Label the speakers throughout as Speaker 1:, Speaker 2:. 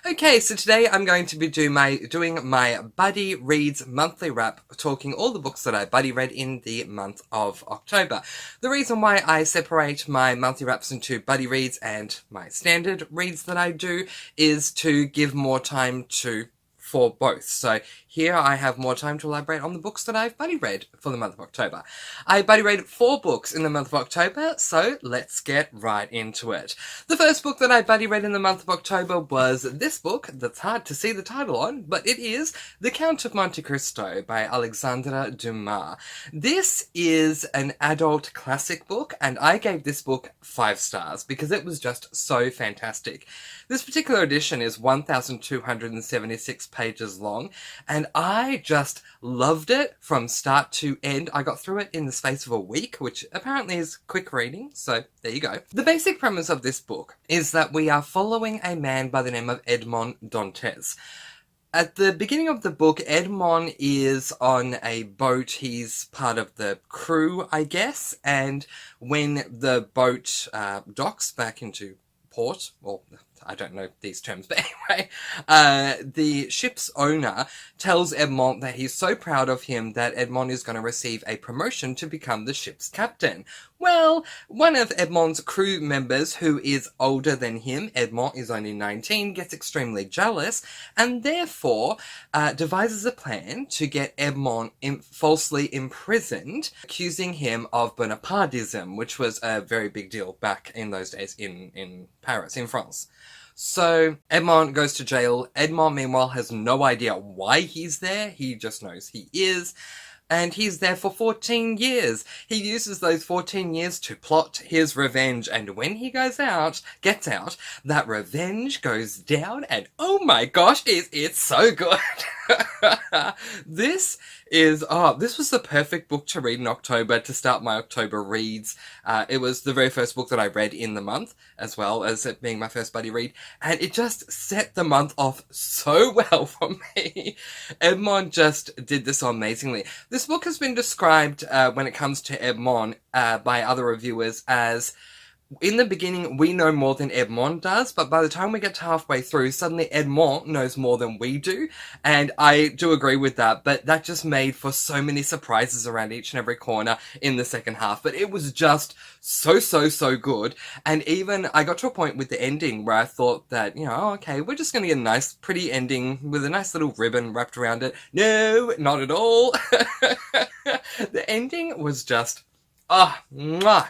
Speaker 1: Okay, so today I'm going to be doing my Buddy Reads monthly wrap, talking all the books that I buddy read in the month of October. The reason why I separate my monthly wraps into Buddy Reads and my standard reads that I do is to give more time for both. So here I have more time to elaborate on the books that I've buddy read for the month of October. I buddy read 4 books in the month of October, so let's get right into it. The first book that I buddy read in the month of October was this book that's hard to see the title on, but it is The Count of Monte Cristo by Alexandre Dumas. This is an adult classic book, and I gave this book 5 stars because it was just so fantastic. This particular edition is 1,276 pages long, and I just loved it from start to end. I got through it in the space of a week, which apparently is quick reading, so there you go. The basic premise of this book is that we are following a man by the name of Edmond Dantes. At the beginning of the book, Edmond is on a boat. He's part of the crew, I guess, and when the boat docks back into port, well, I don't know these terms, but anyway, the ship's owner tells Edmond that he's so proud of him that Edmond is going to receive a promotion to become the ship's captain. Well, one of Edmond's crew members, who is older than him, Edmond is only 19, gets extremely jealous, and therefore devises a plan to get Edmond falsely imprisoned, accusing him of Bonapartism, which was a very big deal back in those days in Paris, in France. So Edmond goes to jail. Edmond, meanwhile, has no idea why he's there. He just knows he is. And he's there for 14 years. He uses those 14 years to plot his revenge. And when he gets out, that revenge goes down. And oh my gosh, it's so good. This was the perfect book to read in October to start my October reads. It was the very first book that I read in the month, as well as it being my first buddy read, and it just set the month off so well for me. Edmond just did this amazingly. This book has been described, when it comes to Edmond, by other reviewers as, in the beginning, we know more than Edmond does, but by the time we get to halfway through, suddenly Edmond knows more than we do, and I do agree with that, but that just made for so many surprises around each and every corner in the second half, but it was just so good, and even I got to a point with the ending where I thought that, okay, we're just going to get a nice, pretty ending with a nice little ribbon wrapped around it. No, not at all. The ending was just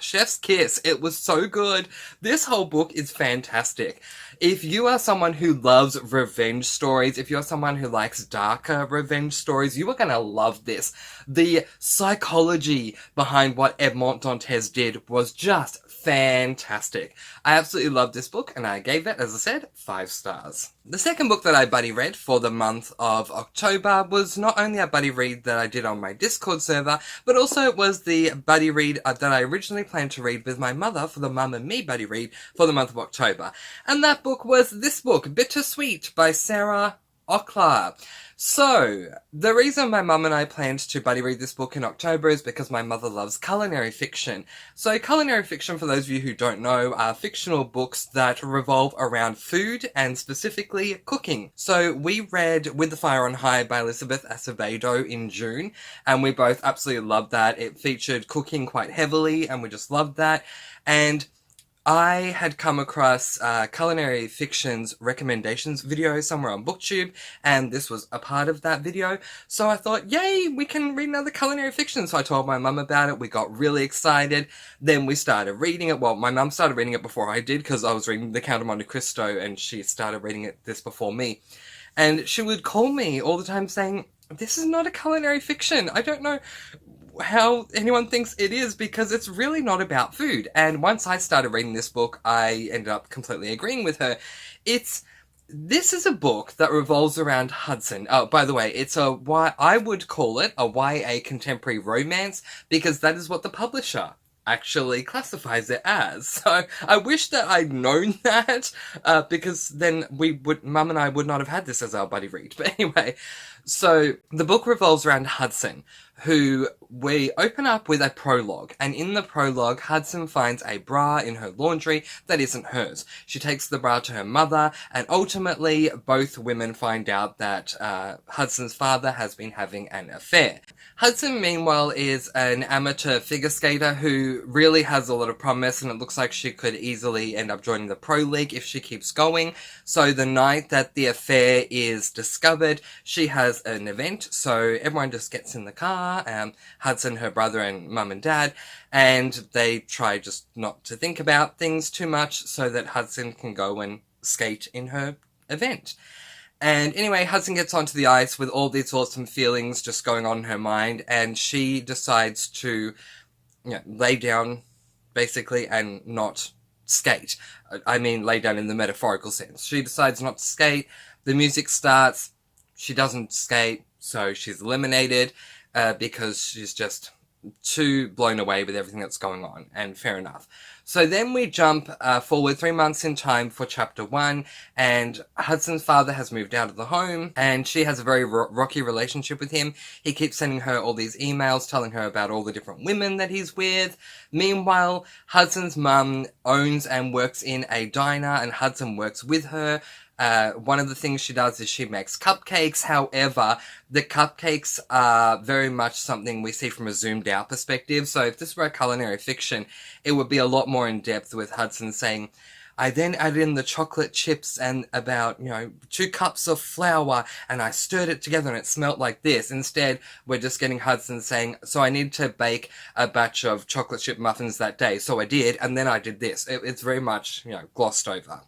Speaker 1: chef's kiss. It was so good. This whole book is fantastic. If you are someone who loves revenge stories, if you're someone who likes darker revenge stories, you are going to love this. The psychology behind what Edmond Dantes did was just fantastic. I absolutely loved this book, and I gave it, as I said, 5 stars. The second book that I buddy read for the month of October was not only a buddy read that I did on my Discord server, but also it was the buddy read that I originally planned to read with my mother for the Mum and Me buddy read for the month of October. And that book was this book, Bittersweet by Sarah Ockler. So, the reason my mum and I planned to buddy read this book in October is because my mother loves culinary fiction. So, culinary fiction, for those of you who don't know, are fictional books that revolve around food and specifically cooking. So, we read With the Fire on High by Elizabeth Acevedo in June, and we both absolutely loved that. It featured cooking quite heavily, and we just loved that. And I had come across Culinary Fiction's recommendations video somewhere on booktube, and this was a part of that video, so I thought, yay, we can read another Culinary Fiction. So I told my mum about it, we got really excited, then we started reading it. Well, my mum started reading it before I did, because I was reading The Count of Monte Cristo, and she started reading this before me. And she would call me all the time saying, this is not a culinary fiction. I don't know how anyone thinks it is, because it's really not about food. And once I started reading this book, I ended up completely agreeing with her. This is a book that revolves around Hudson. Oh, by the way, I would call it a YA contemporary romance, because that is what the publisher actually classifies it as. So I wish that I'd known that, because then Mum and I would not have had this as our buddy read. But anyway, so the book revolves around Hudson, who we open up with a prologue, and in the prologue, Hudson finds a bra in her laundry that isn't hers. She takes the bra to her mother, and ultimately both women find out that Hudson's father has been having an affair. Hudson, meanwhile, is an amateur figure skater who really has a lot of promise, and it looks like she could easily end up joining the pro league if she keeps going. So the night that the affair is discovered, she has an event, so everyone just gets in the car, Hudson, her brother, and mum and dad, and they try just not to think about things too much so that Hudson can go and skate in her event. And anyway, Hudson gets onto the ice with all these awesome feelings just going on in her mind, and she decides to, lay down, basically, and not skate. I mean, lay down in the metaphorical sense. She decides not to skate, the music starts, she doesn't skate, so she's eliminated, because she's just too blown away with everything that's going on, and fair enough. So then we jump forward 3 months in time for chapter 1, and Hudson's father has moved out of the home, and she has a very rocky relationship with him. He keeps sending her all these emails telling her about all the different women that he's with. Meanwhile, Hudson's mum owns and works in a diner, and Hudson works with her. One of the things she does is she makes cupcakes. However, the cupcakes are very much something we see from a zoomed out perspective. So if this were a culinary fiction, it would be a lot more in depth with Hudson saying, I then added in the chocolate chips and about, 2 cups of flour, and I stirred it together and it smelled like this. Instead, we're just getting Hudson saying, so I need to bake a batch of chocolate chip muffins that day. So I did, and then I did this. It's very much, glossed over.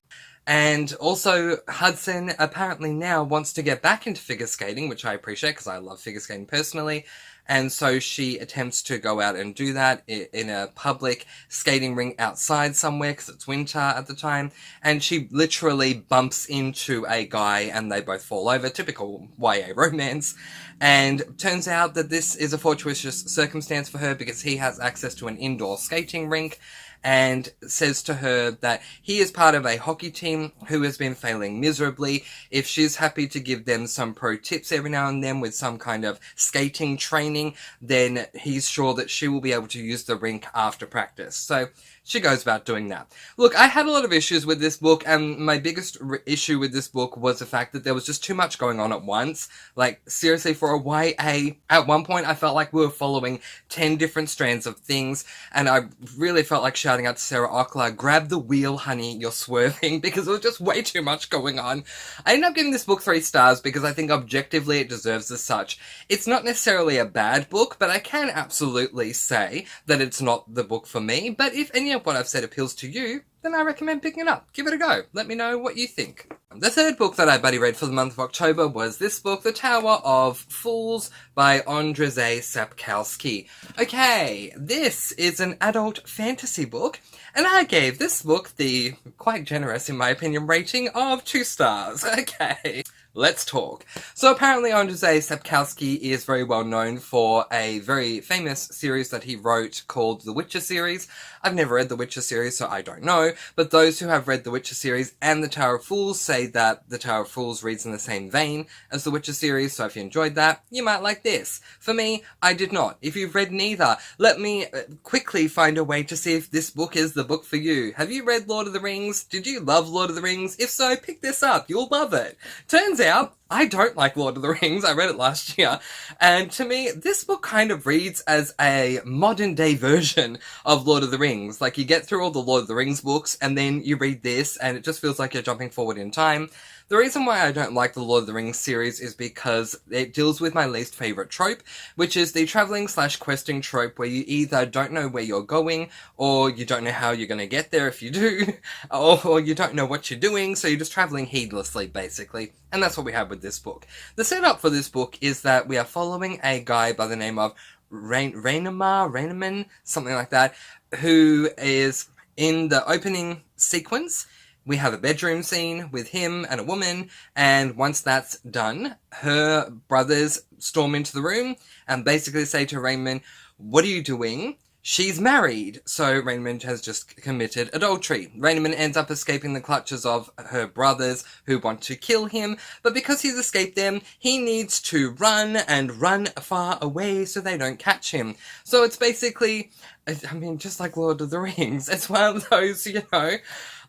Speaker 1: And also, Hudson apparently now wants to get back into figure skating, which I appreciate because I love figure skating personally. And so she attempts to go out and do that in a public skating rink outside somewhere because it's winter at the time. And she literally bumps into a guy and they both fall over. Typical YA romance. And turns out that this is a fortuitous circumstance for her because he has access to an indoor skating rink, and says to her that he is part of a hockey team who has been failing miserably. If she's happy to give them some pro tips every now and then with some kind of skating training, then he's sure that she will be able to use the rink after practice. So she goes about doing that. Look, I had a lot of issues with this book, and my biggest issue with this book was the fact that there was just too much going on at once. Like, seriously, for a YA, at one point I felt like we were following 10 different strands of things, and I really felt like shouting out to Sarah Ockler, grab the wheel, honey, you're swerving, because there was just way too much going on. I ended up giving this book 3 stars because I think objectively it deserves as such. It's not necessarily a bad book, but I can absolutely say that it's not the book for me, but if any of what I've said appeals to you, then I recommend picking it up. Give it a go. Let me know what you think. The third book that I buddy read for the month of October was this book, The Tower of Fools by Andrzej Sapkowski. Okay, this is an adult fantasy book, and I gave this book the quite generous, in my opinion, rating of 2 stars. Okay. Let's talk. So apparently Andrzej Sapkowski is very well known for a very famous series that he wrote called The Witcher series. I've never read The Witcher series, so I don't know, but those who have read The Witcher series and The Tower of Fools say that The Tower of Fools reads in the same vein as The Witcher series, so if you enjoyed that, you might like this. For me, I did not. If you've read neither, let me quickly find a way to see if this book is the book for you. Have you read Lord of the Rings? Did you love Lord of the Rings? If so, pick this up. You'll love it. Turns out, I don't like Lord of the Rings. I read it last year. And to me, this book kind of reads as a modern day version of Lord of the Rings. Like, you get through all the Lord of the Rings books and then you read this and it just feels like you're jumping forward in time. The reason why I don't like the Lord of the Rings series is because it deals with my least favourite trope, which is the travelling/questing trope where you either don't know where you're going, or you don't know how you're going to get there if you do, or you don't know what you're doing, so you're just travelling heedlessly, basically. And that's what we have with this book. The setup for this book is that we are following a guy by the name of Rainaman, something like that, who is in the opening sequence. We have a bedroom scene with him and a woman, and once that's done, her brothers storm into the room and basically say to Raymond, what are you doing? she's married, so Raymond has just committed adultery. Raymond ends up escaping the clutches of her brothers who want to kill him, but because he's escaped them, he needs to run and run far away so they don't catch him. So it's basically, I mean, just like Lord of the Rings. It's one of those, you know,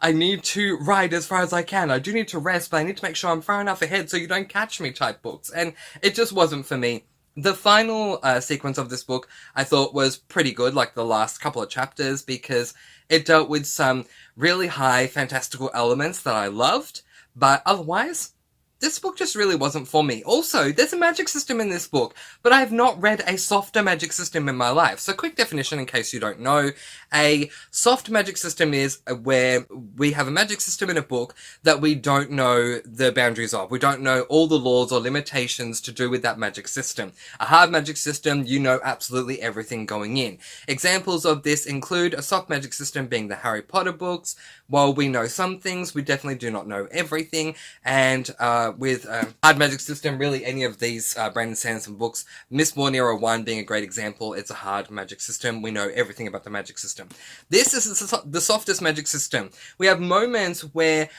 Speaker 1: I need to ride as far as I can. I do need to rest, but I need to make sure I'm far enough ahead so you don't catch me type books. And it just wasn't for me. The final sequence of this book I thought was pretty good, like the last couple of chapters, because it dealt with some really high fantastical elements that I loved, but otherwise, this book just really wasn't for me. Also, there's a magic system in this book, but I have not read a softer magic system in my life. So quick definition in case you don't know, a soft magic system is where we have a magic system in a book that we don't know the boundaries of. We don't know all the laws or limitations to do with that magic system. A hard magic system, you know absolutely everything going in. Examples of this include a soft magic system being the Harry Potter books. While we know some things, we definitely do not know everything, and with hard magic system, really any of these Brandon Sanderson books, Mistborn Era 1 being a great example, it's a hard magic system. We know everything about the magic system. This is the softest magic system. We have moments where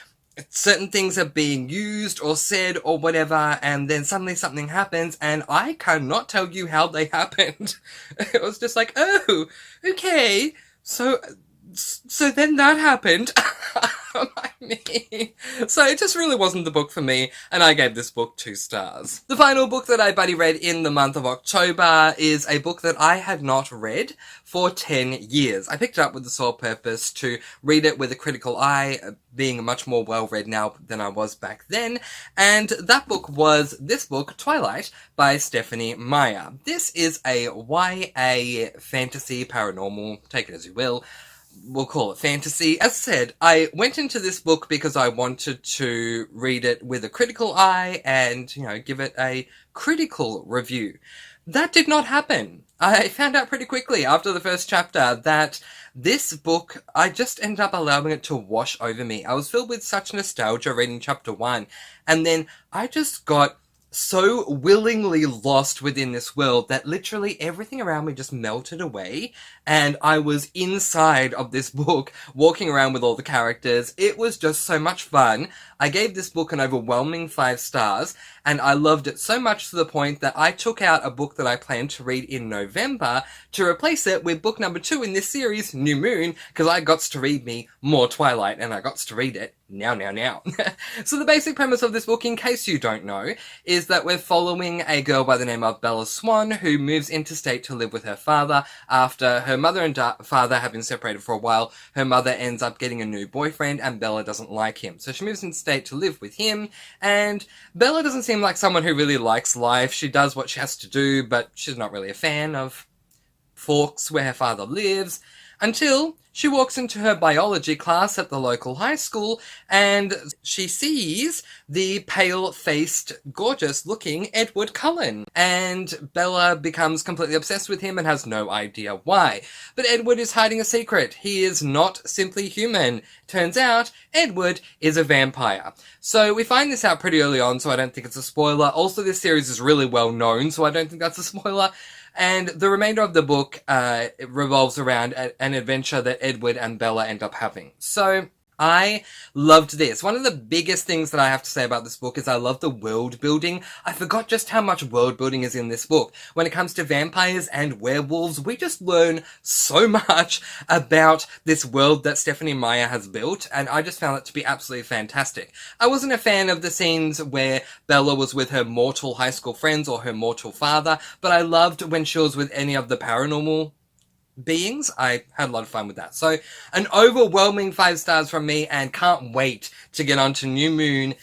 Speaker 1: certain things are being used or said or whatever, and then suddenly something happens, and I cannot tell you how they happened. It was just like, oh, okay, so then that happened. I mean, so it just really wasn't the book for me, and I gave this book 2 stars. The final book that I buddy read in the month of October is a book that I had not read for 10 years. I picked it up with the sole purpose to read it with a critical eye, being much more well-read now than I was back then, and that book was this book, Twilight, by Stephanie Meyer. This is a YA fantasy paranormal, take it as you will, we'll call it fantasy. As said, I went into this book because I wanted to read it with a critical eye and, you know, give it a critical review. That did not happen. I found out pretty quickly after the first chapter that this book, I just ended up allowing it to wash over me. I was filled with such nostalgia reading chapter 1, and then I just got so willingly lost within this world that literally everything around me just melted away, and I was inside of this book, walking around with all the characters. It was just so much fun. I gave this book an overwhelming 5 stars, and I loved it so much to the point that I took out a book that I planned to read in November to replace it with book number 2 in this series, New Moon, because I got to read me more Twilight, and I got to read it now. So the basic premise of this book, in case you don't know, is that we're following a girl by the name of Bella Swan who moves interstate to live with her father after her mother and father have been separated for a while. Her mother ends up getting a new boyfriend and Bella doesn't like him. So she moves interstate to live with him, and Bella doesn't seem like someone who really likes life. She does what she has to do, but she's not really a fan of Forks, where her father lives, until she walks into her biology class at the local high school and she sees the pale-faced, gorgeous-looking Edward Cullen. And Bella becomes completely obsessed with him and has no idea why. But Edward is hiding a secret. He is not simply human. Turns out, Edward is a vampire. So we find this out pretty early on, so I don't think it's a spoiler. Also, this series is really well known, so I don't think that's a spoiler. And the remainder of the book it revolves around an adventure that Edward and Bella end up having. So I loved this. One of the biggest things that I have to say about this book is I love the world building. I forgot just how much world building is in this book. When it comes to vampires and werewolves, we just learn so much about this world that Stephanie Meyer has built, and I just found it to be absolutely fantastic. I wasn't a fan of the scenes where Bella was with her mortal high school friends or her mortal father, but I loved when she was with any of the paranormal beings. I had a lot of fun with that. So an overwhelming 5 stars from me, and can't wait to get on to New Moon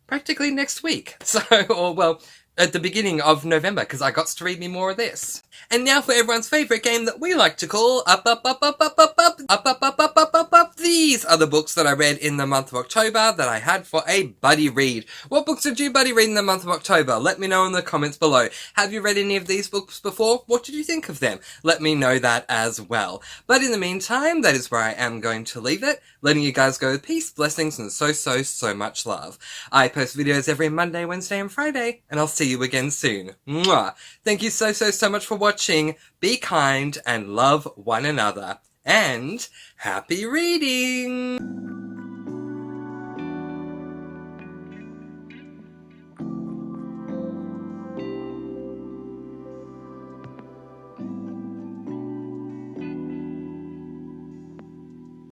Speaker 1: practically next week. So, or well, at the beginning of November, because I got to read me more of this. And now for everyone's favourite game that we like to call Up, these are the books that I read in the month of October that I had for a buddy read. What books did you buddy read in the month of October? Let me know in the comments below. Have you read any of these books before? What did you think of them? Let me know that as well. But in the meantime, that is where I am going to leave it, letting you guys go with peace, blessings, and so much love. I post videos every Monday, Wednesday, and Friday, and I'll see you again soon. Mwah! Thank you so much for watching. Be kind and love one another. And happy reading!